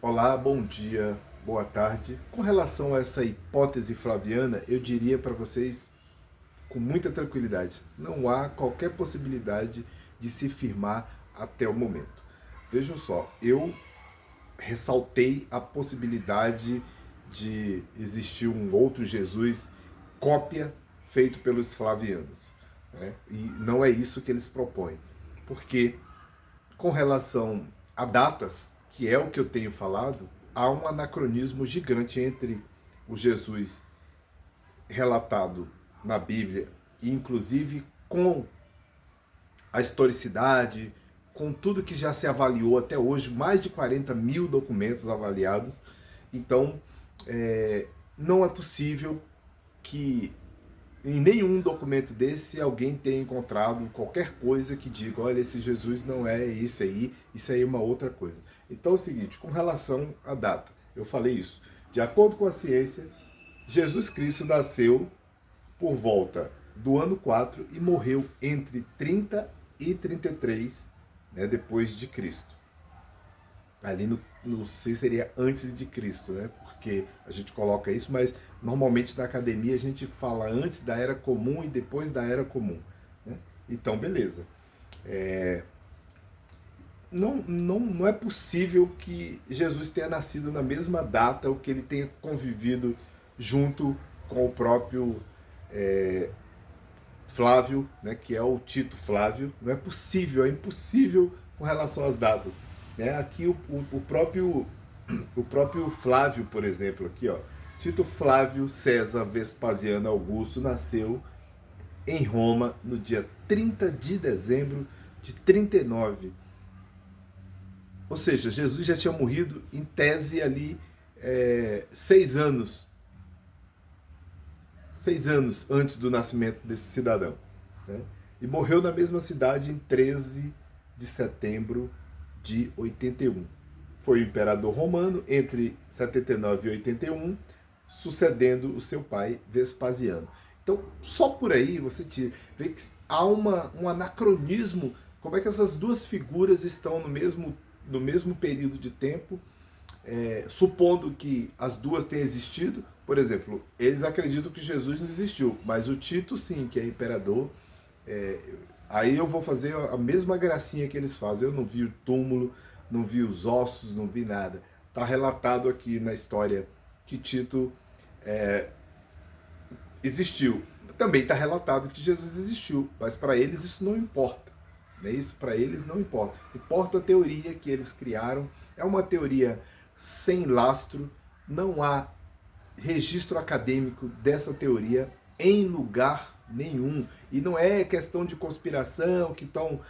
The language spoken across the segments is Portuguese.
Olá, bom dia, boa tarde. Com relação a essa hipótese flaviana, eu diria para vocês com muita tranquilidade: não há qualquer possibilidade de se firmar até o momento. Vejam só, eu ressaltei a possibilidade de existir um outro Jesus cópia feito pelos flavianos, né? E não é isso que eles propõem, porque com relação a datas, que é o que eu tenho falado, há um anacronismo gigante entre o Jesus relatado na Bíblia, inclusive com a historicidade, com tudo que já se avaliou até hoje, mais de 40 mil documentos avaliados. Então, não é possível que em nenhum documento desse alguém tenha encontrado qualquer coisa que diga: olha, esse Jesus não é isso aí é uma outra coisa. Então é o seguinte, com relação à data, eu falei isso. De acordo com a ciência, Jesus Cristo nasceu por volta do ano 4 e morreu entre 30 e 33, né, depois de Cristo. Ali não sei se seria antes de Cristo, né? Porque a gente coloca isso, mas normalmente na academia a gente fala antes da Era Comum e depois da Era Comum, né? Então, beleza. Não é possível que Jesus tenha nascido na mesma data ou que ele tenha convivido junto com o próprio Flávio, né, que é o Tito Flávio. Não é possível, é impossível com relação às datas, né? Aqui o próprio Flávio, por exemplo, aqui, ó, Tito Flávio César Vespasiano Augusto nasceu em Roma no dia 30 de dezembro de 39. Ou seja, Jesus já tinha morrido em tese ali 6 anos, 6 anos antes do nascimento desse cidadão, né? E morreu na mesma cidade em 13 de setembro de 81. Foi o imperador romano entre 79 e 81, sucedendo o seu pai Vespasiano. Então, só por aí você vê que há um anacronismo. Como é que essas duas figuras estão no mesmo período de tempo, supondo que as duas tenham existido? Por exemplo, eles acreditam que Jesus não existiu, mas o Tito sim, que é imperador. é, Aí eu vou fazer a mesma gracinha que eles fazem. Eu não vi o túmulo, não vi os ossos, não vi nada. Está relatado aqui na história que Tito existiu. Também está relatado que Jesus existiu, mas para eles isso não importa. Né? Isso para eles não importa. Importa a teoria que eles criaram. É uma teoria sem lastro. Não há registro acadêmico dessa teoria em lugar nenhum. E não é questão de conspiração, que estão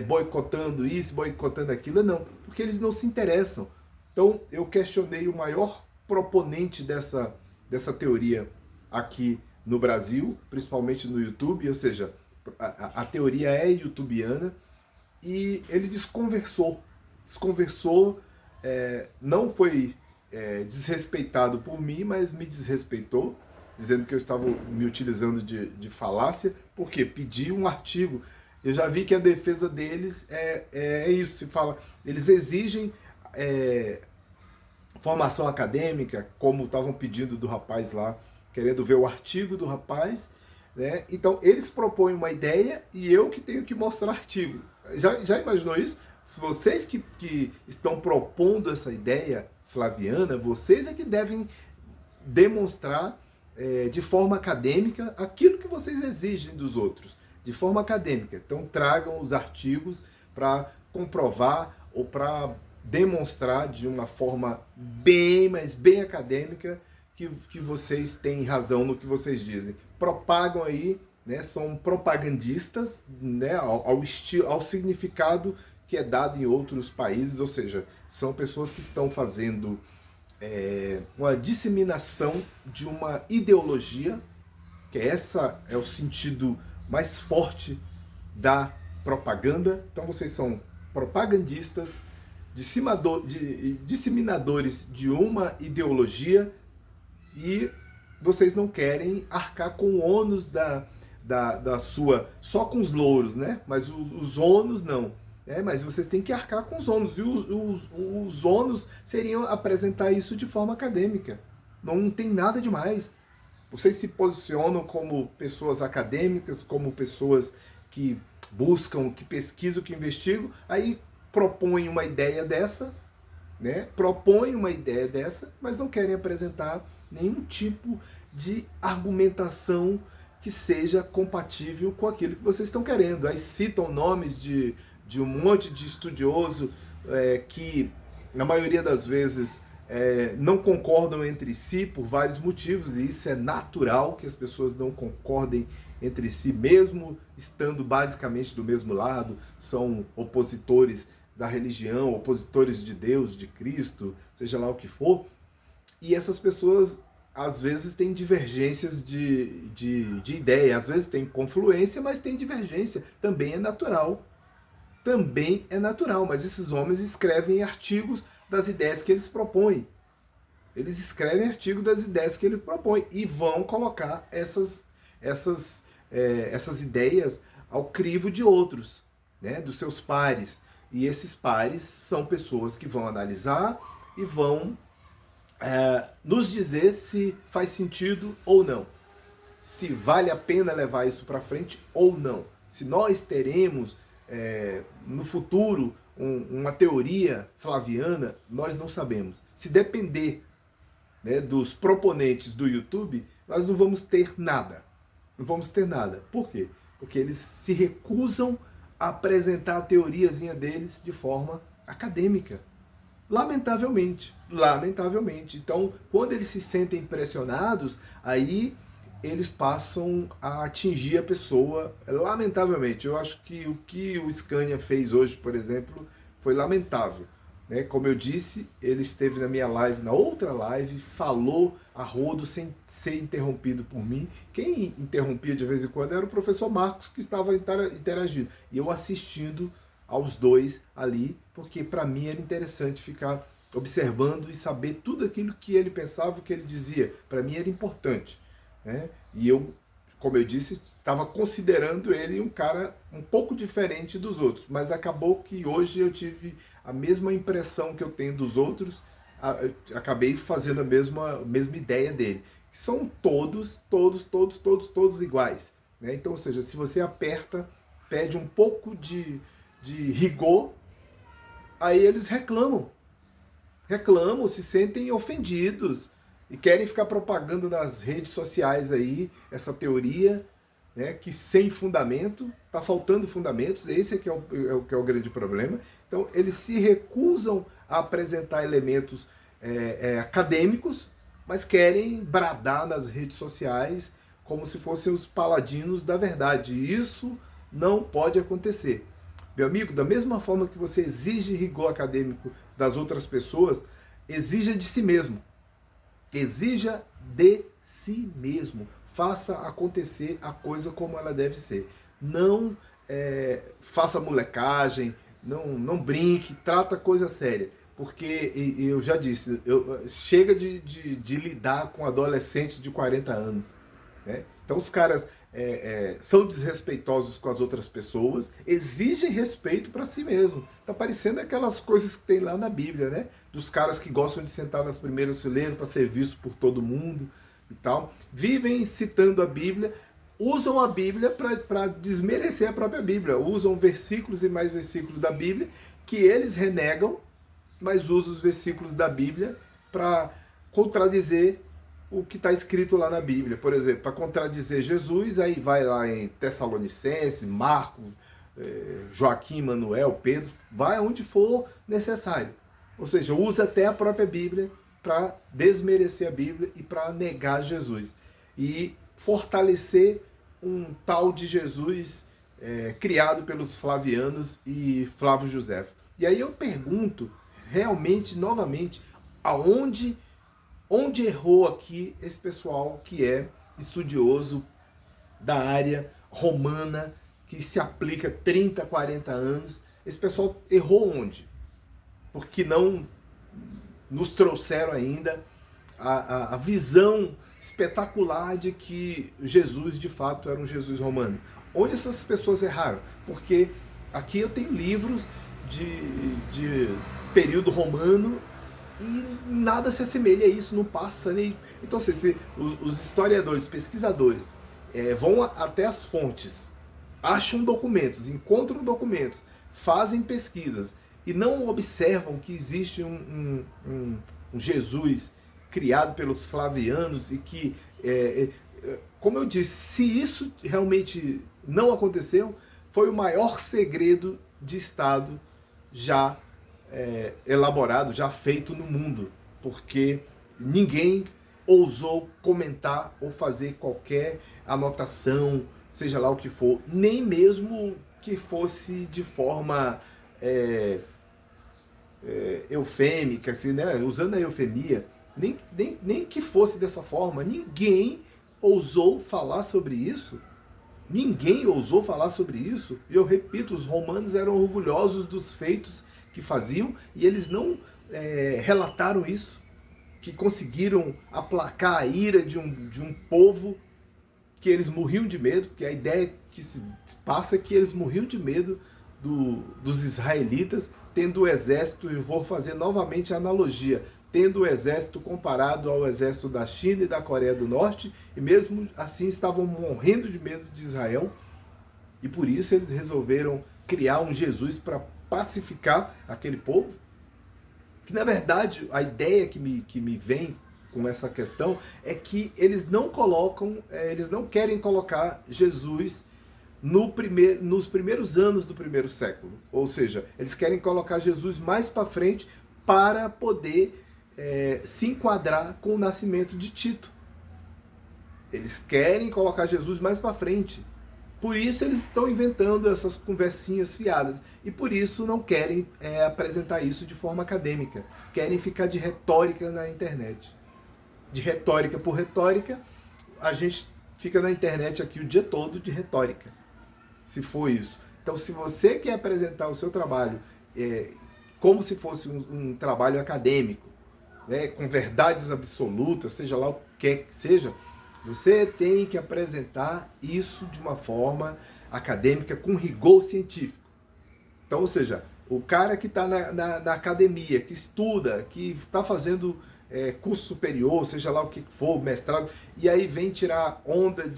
boicotando isso, boicotando aquilo, não, porque eles não se interessam. Então eu questionei o maior proponente dessa teoria aqui no Brasil, principalmente no YouTube, ou seja, a teoria é youtubiana, e ele desconversou, não foi desrespeitado por mim, mas me desrespeitou, dizendo que eu estava me utilizando de falácia, porque pedi um artigo. Eu já vi que a defesa deles é isso, se fala, eles exigem formação acadêmica, como estavam pedindo do rapaz lá, querendo ver o artigo do rapaz, né? Então eles propõem uma ideia e eu que tenho que mostrar artigo. Já imaginou isso? Vocês que estão propondo essa ideia flaviana, vocês é que devem demonstrar de forma acadêmica aquilo que vocês exigem dos outros, de forma acadêmica. Então tragam os artigos para comprovar ou para demonstrar de uma forma bem, mas bem acadêmica que vocês têm razão no que vocês dizem. Propagam aí, né, são propagandistas, né, ao significado que é dado em outros países, ou seja, são pessoas que estão fazendo uma disseminação de uma ideologia, que essa é o sentido mais forte da propaganda. Então vocês são propagandistas, disseminadores de uma ideologia, e vocês não querem arcar com o ônus da sua, só com os louros, né? Mas os ônus não. Mas vocês têm que arcar com os ônus, e os ônus seriam apresentar isso de forma acadêmica. Não tem nada demais. Vocês se posicionam como pessoas acadêmicas, como pessoas que buscam, que pesquisam, que investigam, aí propõem uma ideia dessa, propõem uma ideia dessa, mas não querem apresentar nenhum tipo de argumentação que seja compatível com aquilo que vocês estão querendo. Aí citam nomes de um monte de estudioso que, na maioria das vezes, não concordam entre si por vários motivos, e isso é natural que as pessoas não concordem entre si, mesmo estando basicamente do mesmo lado, são opositores da religião, opositores de Deus, de Cristo, seja lá o que for, e essas pessoas às vezes têm divergências de ideia, às vezes tem confluência, mas tem divergência, também é natural. Também é natural, mas esses homens escrevem artigos das ideias que eles propõem. Eles escrevem artigos das ideias que eles propõem e vão colocar essas ideias ao crivo de outros, dos seus pares. E esses pares são pessoas que vão analisar e vão nos dizer se faz sentido ou não, se vale a pena levar isso para frente ou não, se nós teremos no futuro uma teoria flaviana, nós não sabemos. Se depender dos proponentes do YouTube, nós não vamos ter nada. Não vamos ter nada. Por quê? Porque eles se recusam a apresentar a teoriazinha deles de forma acadêmica. Lamentavelmente. Lamentavelmente. Então, quando eles se sentem pressionados, aí eles passam a atingir a pessoa, lamentavelmente. Eu acho que o que o Scania fez hoje, por exemplo, foi lamentável. Como eu disse, ele esteve na minha live, na outra live, falou a rodo sem ser interrompido por mim. Quem interrompia de vez em quando era o professor Marcos, que estava interagindo. E eu assistindo aos dois ali, porque para mim era interessante ficar observando e saber tudo aquilo que ele pensava, o que ele dizia. Para mim era importante. E eu, como eu disse, estava considerando ele um cara um pouco diferente dos outros, mas acabou que hoje eu tive a mesma impressão que eu tenho dos outros, acabei fazendo a mesma ideia dele, que são todos iguais. Então, ou seja, se você aperta, pede um pouco de rigor, aí eles reclamam, se sentem ofendidos, e querem ficar propagando nas redes sociais aí essa teoria, que sem fundamento, está faltando fundamentos, esse é que é o grande problema. Então, eles se recusam a apresentar elementos acadêmicos, mas querem bradar nas redes sociais como se fossem os paladinos da verdade. E isso não pode acontecer. Meu amigo, da mesma forma que você exige rigor acadêmico das outras pessoas, exija de si mesmo. Exija de si mesmo. Faça acontecer a coisa como ela deve ser. Não faça molecagem, não brinque, trata coisa séria. Porque, eu já disse, chega de lidar com adolescentes de 40 anos. Então os caras são desrespeitosos com as outras pessoas, exigem respeito para si mesmo. Tá parecendo aquelas coisas que tem lá na Bíblia, dos caras que gostam de sentar nas primeiras fileiras para ser visto por todo mundo e tal. Vivem citando a Bíblia, usam a Bíblia para desmerecer a própria Bíblia. Usam versículos e mais versículos da Bíblia que eles renegam, mas usam os versículos da Bíblia para contradizer o que está escrito lá na Bíblia. Por exemplo, para contradizer Jesus, aí vai lá em Tessalonicenses, Marcos, Joaquim, Manuel, Pedro, vai aonde for necessário. Ou seja, usa até a própria Bíblia para desmerecer a Bíblia e para negar Jesus. E fortalecer um tal de Jesus criado pelos Flavianos e Flávio Josefo. E aí eu pergunto, realmente, novamente, onde errou aqui esse pessoal que é estudioso da área romana, que se aplica 30, 40 anos? Esse pessoal errou onde? Porque não nos trouxeram ainda a visão espetacular de que Jesus, de fato, era um Jesus romano. Onde essas pessoas erraram? Porque Aqui eu tenho livros de período romano e nada se assemelha a isso, não passa nem. Então, se os historiadores, pesquisadores, vão até as fontes, acham documentos, encontram documentos, fazem pesquisas e não observam que existe um Jesus criado pelos Flavianos e que, como eu disse, se isso realmente não aconteceu, foi o maior segredo de Estado já elaborado, já feito no mundo, porque ninguém ousou comentar ou fazer qualquer anotação, seja lá o que for, nem mesmo que fosse de forma eufêmica, assim, né? Usando a eufemia, nem que fosse dessa forma, ninguém ousou falar sobre isso. Ninguém ousou falar sobre isso. E eu repito, os romanos eram orgulhosos dos feitos que faziam e eles não relataram isso, que conseguiram aplacar a ira de um povo que eles morriam de medo, porque a ideia que se passa é que eles morriam de medo dos israelitas, tendo o exército, e vou fazer novamente a analogia, tendo o exército comparado ao exército da China e da Coreia do Norte, e mesmo assim estavam morrendo de medo de Israel, e por isso eles resolveram criar um Jesus para pacificar aquele povo, que na verdade a ideia que me vem com essa questão é que eles não colocam, eles não querem colocar Jesus nos primeiros anos do primeiro século, ou seja, eles querem colocar Jesus mais para frente para poder se enquadrar com o nascimento de Tito. Eles querem colocar Jesus mais para frente. Por isso eles estão inventando essas conversinhas fiadas. E por isso não querem apresentar isso de forma acadêmica. Querem ficar de retórica na internet. De retórica por retórica, a gente fica na internet aqui o dia todo de retórica. Se for isso. Então, se você quer apresentar o seu trabalho como se fosse um trabalho acadêmico, né, com verdades absolutas, seja lá o que seja, você tem que apresentar isso de uma forma acadêmica, com rigor científico. Então, ou seja, o cara que está na academia, que estuda, que está fazendo curso superior, seja lá o que for, mestrado, e aí vem tirar onda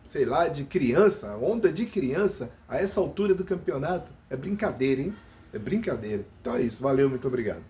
sei lá, de criança, onda de criança, a essa altura do campeonato, é brincadeira, hein? É brincadeira. Então é isso, valeu, muito obrigado.